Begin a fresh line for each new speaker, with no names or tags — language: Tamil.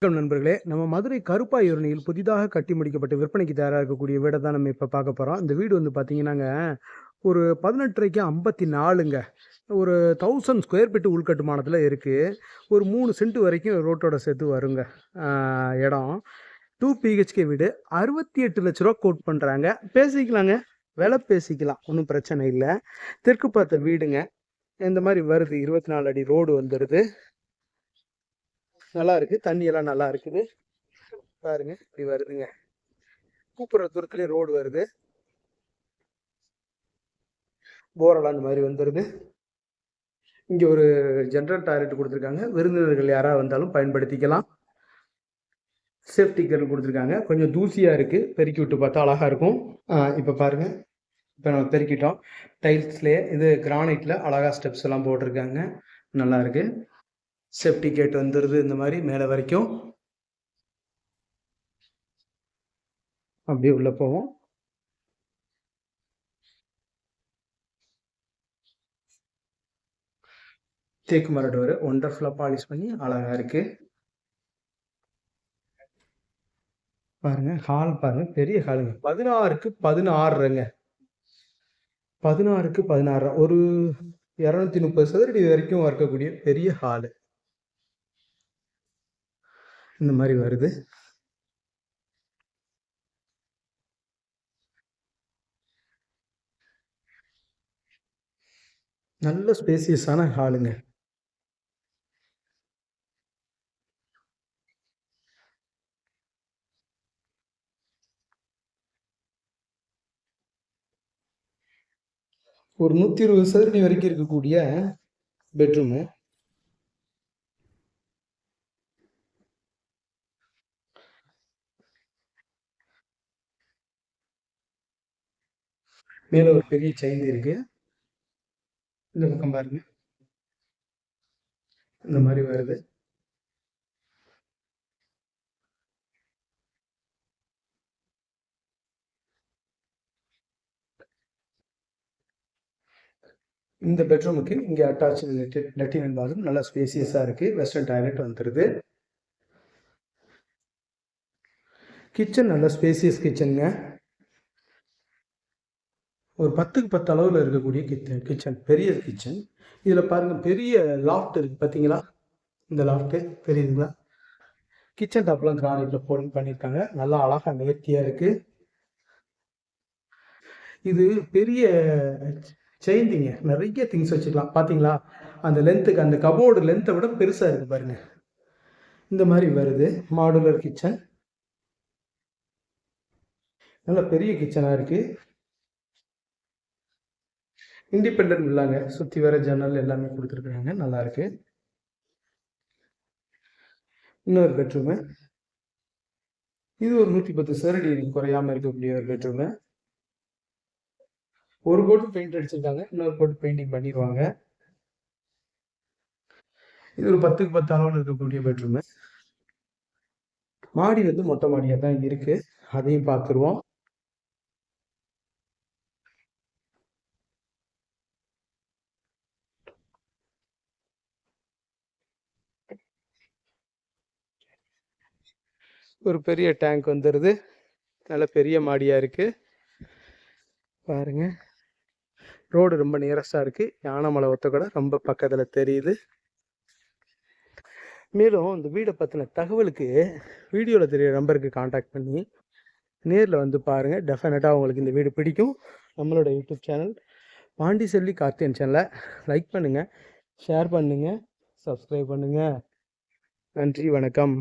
வணக்கம் நண்பர்களே. நம்ம மதுரை கருப்பாயூரணியில் புதிதாக கட்டி முடிக்கப்பட்டு விற்பனைக்கு தயாரா இருக்கக்கூடிய வீட தான் நம்ம இப்ப பார்க்க போறோம். இந்த வீடு வந்து பார்த்தீங்கன்னாங்க, ஒரு 18 54ங்க. ஒரு 1000 ஸ்கொயர் ஃபீட் உள்கட்டுமானத்தில இருக்கு. ஒரு 3 சென்ட் வரைக்கும் ரோட்டோட சேர்த்து வருங்க. ஆ இடம். 2 பிஹெச்கே வீடு. ரூ. 68,00,000 கோட் பண்றாங்க. பேசிக்கலாங்க. விலை பேசிக்கலாம். ஒண்ணும் பிரச்சனை இல்ல. தெற்கு பார்த்த வீடுங்க. இந்த மாரி வருது. 24 அடி ரோடு வந்துருது. நல்லா இருக்கு. தண்ணி எல்லாம் நல்லா இருக்குது. பாருங்க இப்படி வருதுங்க. கூப்பிடுற தூரத்துலயே ரோடு வருது. போரெல்லாம் இந்த மாதிரி வந்துருது. இங்க ஒரு ஜெனரல் டாய்லெட் கொடுத்துருக்காங்க. விருந்தினர்கள் யாராவது வந்தாலும் பயன்படுத்திக்கலாம். சேஃப்டி கேர் கொடுத்துருக்காங்க. கொஞ்சம் தூசியா இருக்கு. பெருக்கி விட்டு பார்த்தா அழகா இருக்கும். இப்ப பாருங்க. இப்ப நம்ம பெருக்கிட்டோம். டைல்ஸ்லயே இது கிரானைட்ல அழகா ஸ்டெப்ஸ் எல்லாம் போட்டிருக்காங்க. நல்லா இருக்கு. சேஃப்டி கேட் வந்துருது இந்த மாதிரி மேல வரைக்கும். அப்படியே உள்ள போவோம். தேக்கு மர டோரு ஒண்டர்ஃபுல்லா பாலிஷ் பண்ணி அழகா இருக்கு. பாருங்க ஹால் பாருங்க, பெரிய ஹாலுங்க. 16க்கு 16ங்க. 16க்கு 16 ஒரு 230 சதுரடி வரைக்கும் இருக்கக்கூடிய பெரிய ஹாலு. இந்த மாதிரி வருது. நல்ல ஸ்பேசியஸான ஹாலுங்க. ஒரு 120 சதுரடி வரைக்கும் இருக்கக்கூடிய பெட்ரூமு. மேல ஒரு பெரிய செயின் இருக்கு. இந்த பக்கம் பாருங்க. இந்த மாதிரி வருது. இந்த பெட்ரூமுக்கு இங்க அட்டாச் லெட்டின் பாத்ரூம் நல்லா ஸ்பேசியஸா இருக்கு. வெஸ்டர்ன் டாய்லெட் வந்துருது. கிச்சன் நல்ல ஸ்பேசியஸ் கிச்சனுங்க. ஒரு 10க்கு 10 அளவில் இருக்கக்கூடிய கிச்சன் பெரிய கிச்சன். இதில் பாருங்க பெரிய லாஃப்ட் இருக்கு பார்த்தீங்களா? இந்த லாஃப்ட்டு தெரியுதுங்களா? கிச்சன் டாப்லாம் கிரானைட்ல பண்ணியிருக்காங்க. நல்லா அழகா நேர்த்தியாக இருக்கு. இது பெரிய செயின்டிங்க. நிறைய திங்ஸ் வச்சுக்கலாம். பார்த்தீங்களா? அந்த லென்த்துக்கு அந்த கபோர்டு லென்த்தை விட பெருசாக இருக்கு பாருங்க. இந்த மாதிரி வருது. Modular kitchen. நல்ல பெரிய கிச்சனாக இருக்கு. இண்டிபெண்டன்ட் இல்லாங்க. சுற்றி வர ஜன்னல் எல்லாமே கொடுத்துருக்குறாங்க. நல்லா இருக்கு. இன்னொரு பெட்ரூமு. இது ஒரு 110 சதுரடி குறையாம இருக்கக்கூடிய ஒரு பெட்ரூமு. ஒரு கோட்டு பெயிண்ட் அடிச்சிருக்காங்க. இன்னொரு கோட்டு பெயிண்டிங் பண்ணிடுவாங்க. இது ஒரு 10க்கு 10 அளவில் இருக்கக்கூடிய பெட்ரூமு. மாடி வந்து மொட்டை மாடியாக தான் இருக்கு. அதையும் பார்த்துருவோம். ஒரு பெரிய டேங்க் வந்துடுது. நல்ல பெரிய மாடியாக இருக்கு. பாருங்க. ரோடு ரொம்ப நியரஸ்டாக இருக்கு. யானைமலை ஒத்தக்கடை ரொம்ப பக்கத்தில் தெரியுது. மேலும் இந்த வீடை பற்றின தகவலுக்கு வீடியோவில் தெரிய நம்பருக்கு காண்டாக்ட் பண்ணி நேரில் வந்து பாருங்கள். டெஃபினட்டாக உங்களுக்கு இந்த வீடு பிடிக்கும். நம்மளோட யூடியூப் சேனல் பாண்டிச்செல்வி கார்த்தியன் சேனலை லைக் பண்ணுங்கள், ஷேர் பண்ணுங்கள், சப்ஸ்கிரைப் பண்ணுங்கள். நன்றி, வணக்கம்.